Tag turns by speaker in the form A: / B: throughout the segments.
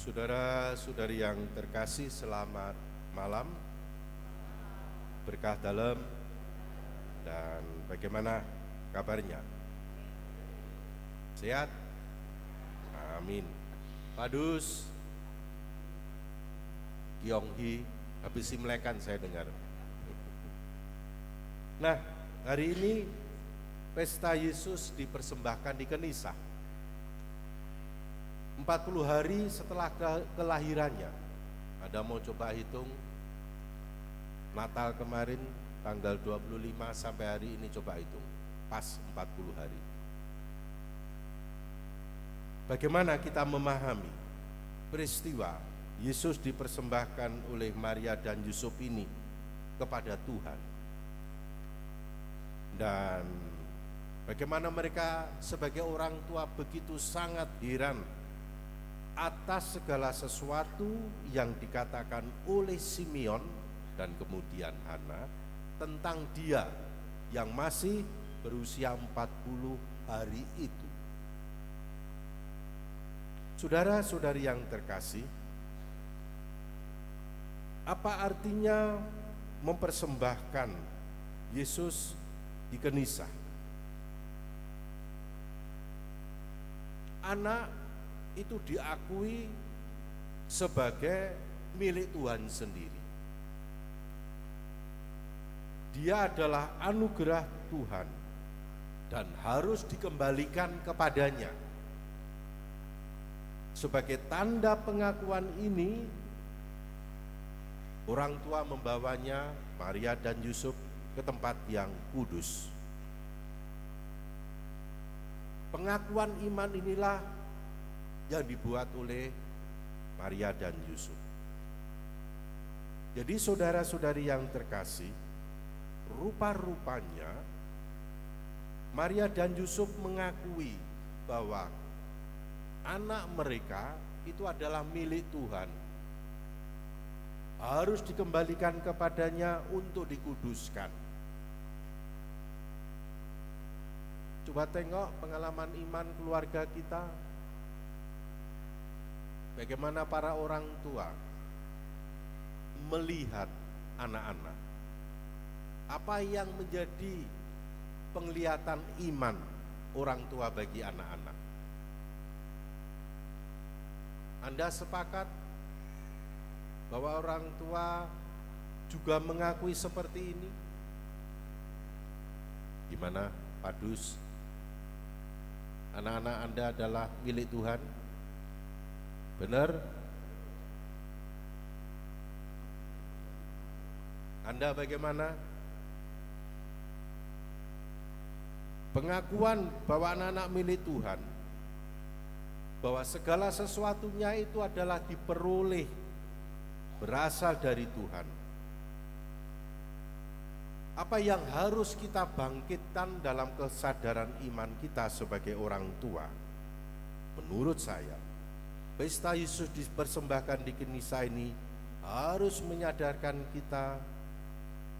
A: Saudara-saudari yang terkasih, selamat malam, berkah dalam, dan bagaimana kabarnya? Sehat? Amin. Padus, Kyonghi, habis imlekan saya dengar. Nah, hari ini pesta Yesus dipersembahkan di Kenisa. 40 hari setelah kelahirannya. Anda mau coba hitung Natal kemarin tanggal 25 sampai hari ini, coba hitung. Pas 40 hari. Bagaimana kita memahami peristiwa Yesus dipersembahkan oleh Maria dan Yusuf ini kepada Tuhan? Dan bagaimana mereka sebagai orang tua begitu sangat heran atas segala sesuatu yang dikatakan oleh Simeon dan kemudian Hana tentang dia yang masih berusia 40 hari itu. Saudara-saudari yang terkasih, apa artinya mempersembahkan Yesus di Kenisa? Anak itu diakui sebagai milik Tuhan sendiri. Dia adalah anugerah Tuhan dan harus dikembalikan kepadanya. Sebagai tanda pengakuan ini, orang tua membawanya, Maria dan Yusuf, ke tempat yang kudus. Pengakuan iman inilah yang dibuat oleh Maria dan Yusuf. Jadi saudara-saudari yang terkasih, rupa-rupanya Maria dan Yusuf mengakui bahwa anak mereka itu adalah milik Tuhan, harus dikembalikan kepadanya untuk dikuduskan. Coba tengok pengalaman iman keluarga kita. Bagaimana para orang tua melihat anak-anak? Apa yang menjadi penglihatan iman orang tua bagi anak-anak? Anda sepakat bahwa orang tua juga mengakui seperti ini? Gimana, Pak Dus? Anak-anak Anda adalah milik Tuhan? Benar? Anda bagaimana? Pengakuan bahwa anak-anak milik Tuhan, bahwa segala sesuatunya itu adalah diperoleh, berasal dari Tuhan. Apa yang harus kita bangkitkan dalam kesadaran iman kita sebagai orang tua? Menurut saya, pesta Yesus dipersembahkan di Kenisa ini harus menyadarkan kita,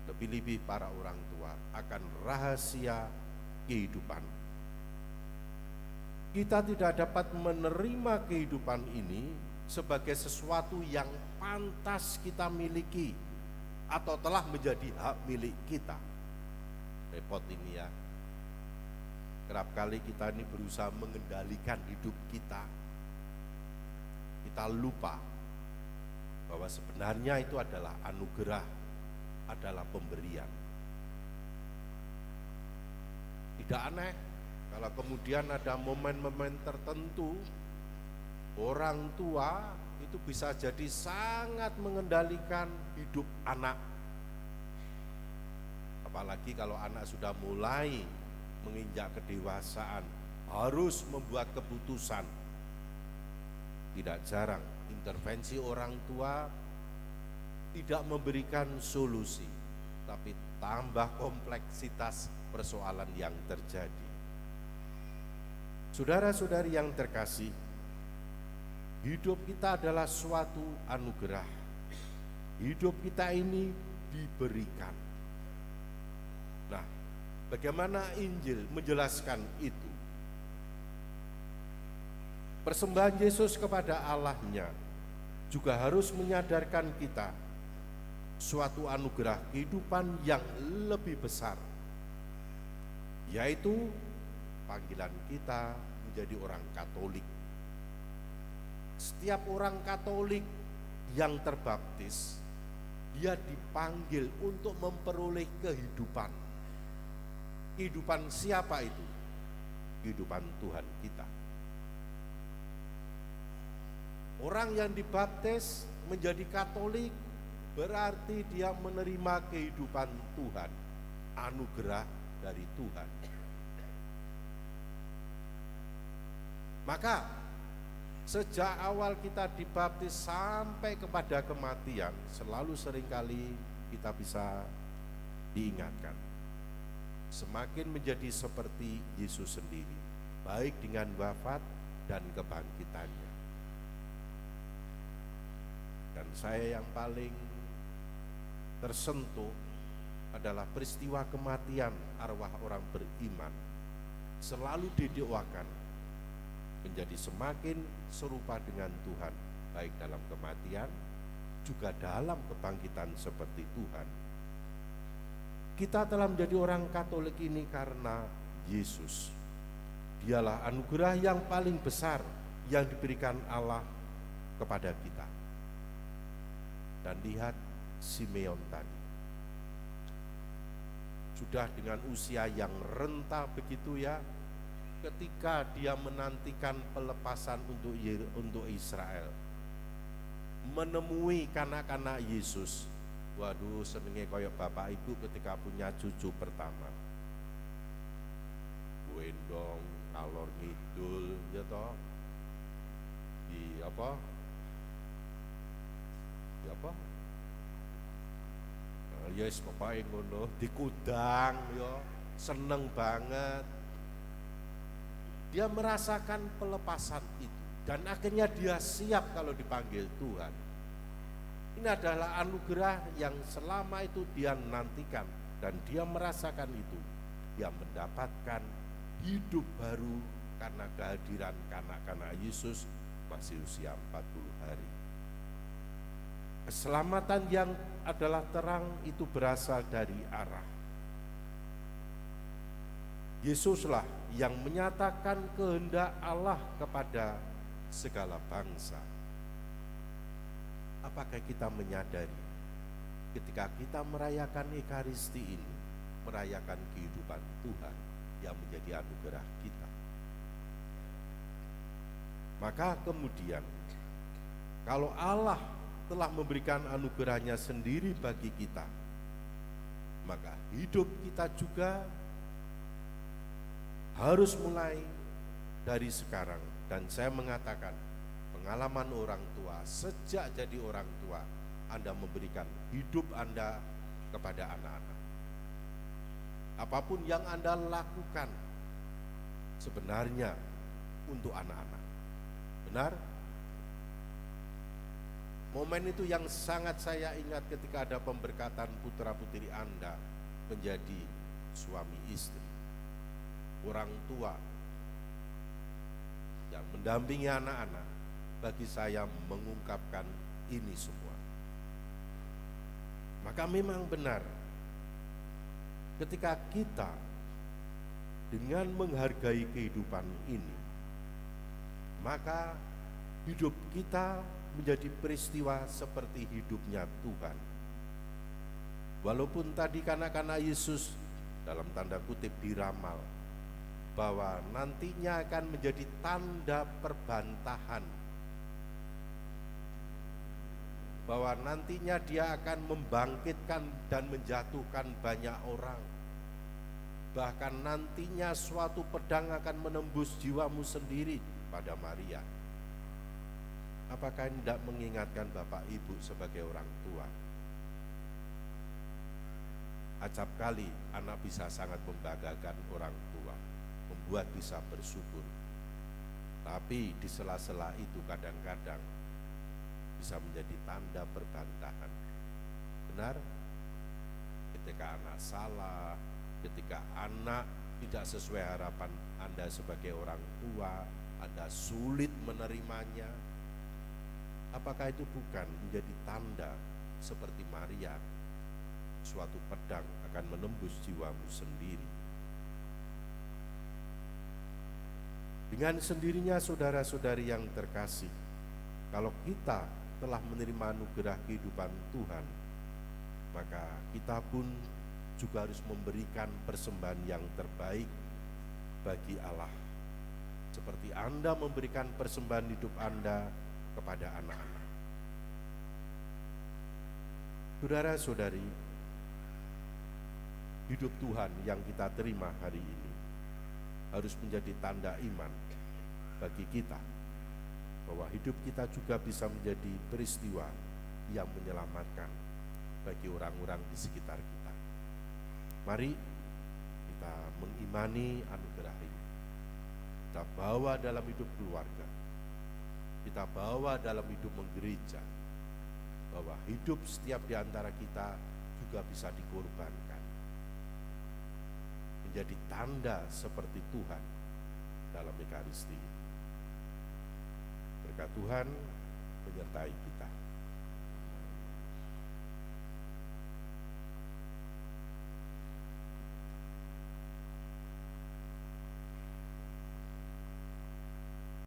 A: lebih-lebih para orang tua, akan rahasia kehidupan. Kita tidak dapat menerima kehidupan ini sebagai sesuatu yang pantas kita miliki atau telah menjadi hak milik kita. Repot ini ya. Kerap kali kita ini berusaha mengendalikan hidup kita. Kita lupa bahwa sebenarnya itu adalah anugerah, adalah pemberian. Tidak aneh kalau kemudian ada momen-momen tertentu orang tua itu bisa jadi sangat mengendalikan hidup anak. Apalagi kalau anak sudah mulai menginjak kedewasaan, harus membuat keputusan. Tidak jarang intervensi orang tua tidak memberikan solusi, tapi tambah kompleksitas persoalan yang terjadi. Saudara-saudari yang terkasih, hidup kita adalah suatu anugerah. Hidup kita ini diberikan. Nah, bagaimana Injil menjelaskan itu? Persembahan Yesus kepada Allahnya juga harus menyadarkan kita suatu anugerah kehidupan yang lebih besar, yaitu panggilan kita menjadi orang Katolik. Setiap orang Katolik yang terbaptis, dia dipanggil untuk memperoleh kehidupan. Kehidupan siapa itu? Kehidupan Tuhan kita. Orang yang dibaptis menjadi Katolik berarti dia menerima kehidupan Tuhan, anugerah dari Tuhan. Maka sejak awal kita dibaptis sampai kepada kematian, selalu seringkali kita bisa diingatkan, semakin menjadi seperti Yesus sendiri, baik dengan wafat dan kebangkitannya. Dan saya yang paling tersentuh adalah peristiwa kematian arwah orang beriman, selalu didoakan menjadi semakin serupa dengan Tuhan, baik dalam kematian juga dalam kebangkitan seperti Tuhan. Kita telah menjadi orang Katolik ini karena Yesus. Dialah anugerah yang paling besar yang diberikan Allah kepada kita. Dan lihat Simeon tadi, sudah dengan usia yang renta begitu ya, ketika dia menantikan pelepasan untuk Israel, menemui kanak-kanak Yesus. Waduh, senengnya koyok bapak ibu ketika punya cucu pertama. Gendong, kalor ngidul, ya toh. Di apa? Yes, pokoknya ngono, dikudang, ya, seneng banget. Dia merasakan pelepasan itu, dan akhirnya dia siap kalau dipanggil Tuhan. Ini adalah anugerah yang selama itu dia nantikan, dan dia merasakan itu. Dia mendapatkan hidup baru karena kehadiran kanak-kanak Yesus masih usia 40 hari. Keselamatan yang adalah terang itu berasal dari arah. Yesuslah yang menyatakan kehendak Allah kepada segala bangsa. Apakah kita menyadari ketika kita merayakan Ekaristi ini, merayakan kehidupan Tuhan yang menjadi anugerah kita? Maka kemudian, kalau Allah telah memberikan anugerahnya sendiri bagi kita, maka hidup kita juga harus mulai dari sekarang. Dan saya mengatakan, pengalaman orang tua, sejak jadi orang tua, Anda memberikan hidup Anda kepada anak-anak. Apapun yang Anda lakukan sebenarnya untuk anak-anak. Benar? Momen itu yang sangat saya ingat ketika ada pemberkatan putra-putri Anda menjadi suami istri. Orang tua yang mendampingi anak-anak, bagi saya mengungkapkan ini semua. Maka memang benar, ketika kita dengan menghargai kehidupan ini, maka hidup kita menjadi peristiwa seperti hidupnya Tuhan. Walaupun tadi kanak-kanak Yesus dalam tanda kutip diramal bahwa nantinya akan menjadi tanda perbantahan, bahwa nantinya dia akan membangkitkan dan menjatuhkan banyak orang, bahkan nantinya suatu pedang akan menembus jiwamu sendiri pada Maria. Apakah tidak mengingatkan Bapak Ibu sebagai orang tua? Acap kali anak bisa sangat membanggakan orang tua, membuat bisa bersyukur. Tapi di sela-sela itu kadang-kadang bisa menjadi tanda perbantahan. Benar? Ketika anak salah, ketika anak tidak sesuai harapan Anda sebagai orang tua, Anda sulit menerimanya. Apakah itu bukan menjadi tanda seperti Maria, suatu pedang akan menembus jiwamu sendiri? Dengan sendirinya saudara-saudari yang terkasih, kalau kita telah menerima anugerah kehidupan Tuhan, maka kita pun juga harus memberikan persembahan yang terbaik bagi Allah. Seperti Anda memberikan persembahan hidup Anda kepada anak-anak. Saudara-saudari, hidup Tuhan yang kita terima hari ini harus menjadi tanda iman bagi kita, bahwa hidup kita juga bisa menjadi peristiwa yang menyelamatkan bagi orang-orang di sekitar kita. Mari kita mengimani anugerah ini, kita bawa dalam hidup keluarga, kita bawa dalam hidup menggereja, bahwa hidup setiap di antara kita juga bisa dikorbankan, menjadi tanda seperti Tuhan dalam Ekaristi. Berkat Tuhan menyertai kita.